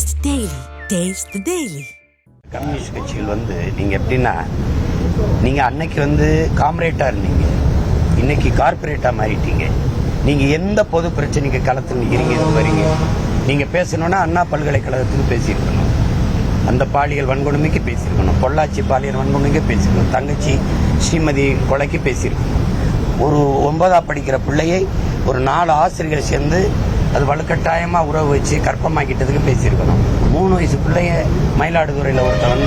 Taste Daily. Taste the Daily. Communist கட்சிகள் நீங்கள் எப்படின்னா, நீங்கள் அன்னைக்கு காம்ரேட்டாக இருந்தீங்க, இன்னைக்கு கார்பரேட்டாக மாறிட்டீங்க. நீங்கள் எந்த பொது பிரச்சனைக்கு களத்தில் நிற்கிறீங்க வரீங்க. நீங்கள் பேசணுன்னா அண்ணா பல்கலைக்கழகத்துக்கு பேசியிருக்கணும், அந்த பாலியல் வன்கொடுமைக்கு பேசியிருக்கணும், பொள்ளாச்சி பாலியல் வன்கொடுமைக்கு பேசியிருக்கணும், தங்கச்சி ஸ்ரீமதி கொலைக்கு பேசியிருக்கணும். ஒரு 9ஆம் படிக்கிற பிள்ளையை ஒரு 4 ஆசிரியர்கள் சேர்ந்து அது வலுக்கட்டாயமாக உறவு வச்சு கற்பமாக்கிட்டதுக்கு பேசியிருக்கணும். 3 வயசு பிள்ளைய மயிலாடுதுறையில் ஒருத்தர்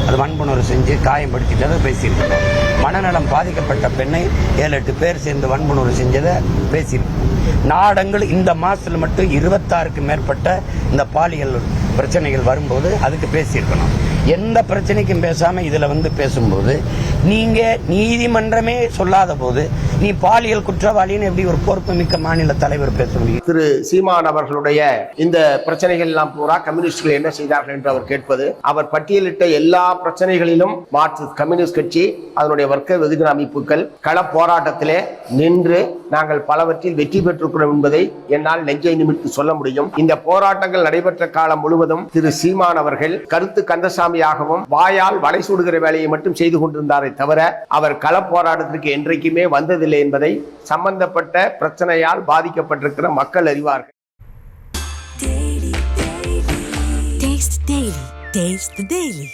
அது வன்புணர்வு செஞ்சு காயப்படுத்திட்டதை பேசியிருக்கணும். மனநலம் பாதிக்கப்பட்ட பெண்ணை 7-8 பேர் சேர்ந்து வன்புணர்வு செஞ்சதை பேசியிருக்கணும். நாடங்கள் இந்த மாதத்தில் மட்டும் 26க்கு மேற்பட்ட இந்த பாலியல் பிரச்சனைகள் வரும்போது அதுக்கு பேசியிருக்கணும். எந்த பிரச்சனைக்கும் பேசாம இதுல பேசும்போது நீங்க நீதிமன்றமே சொல்லாத போது நீ பாலியல் குற்றவாளின்னு எப்படி ஒரு பொறுப்பு மிக்க மாநில தலைவர் பேச முடியும்? திரு சீமான் அவர்களுடைய இந்த பிரச்சனைகள் எல்லாம் பூரா கம்யூனிஸ்டுகள் என்ன செய்தார்கள் என்று அவர் கேட்பது, அவர் பட்டியலிட்ட எல்லா பிரச்சனைகளிலும் மார்க்சிஸ்ட் கம்யூனிஸ்ட் கட்சி அதனுடைய வர்க்க வெகுஜன அமைப்புகள் கள போராட்டத்திலே நின்று நாங்கள் பலவற்றில் வெற்றி பெற்றிருக்கிறோம் என்பதை என்னால் நெஞ்சை நிமிர்த்தி சொல்ல முடியும். இந்த போராட்டங்கள் நடைபெற்ற காலம் முழுவதும் திரு சீமான் அவர்கள் கருத்து கந்தசாமியாகவும் வாயால் வலை சூடுகிற வேலையை மட்டும் செய்து கொண்டிருந்தாரே தவிர அவர் கள போராட்டத்திற்கு என்றைக்குமே வந்ததில்லை என்பதை சம்பந்தப்பட்ட பிரச்சனையால் பாதிக்கப்பட்டிருக்கிற மக்கள் அறிவார்கள். Taste the Daily.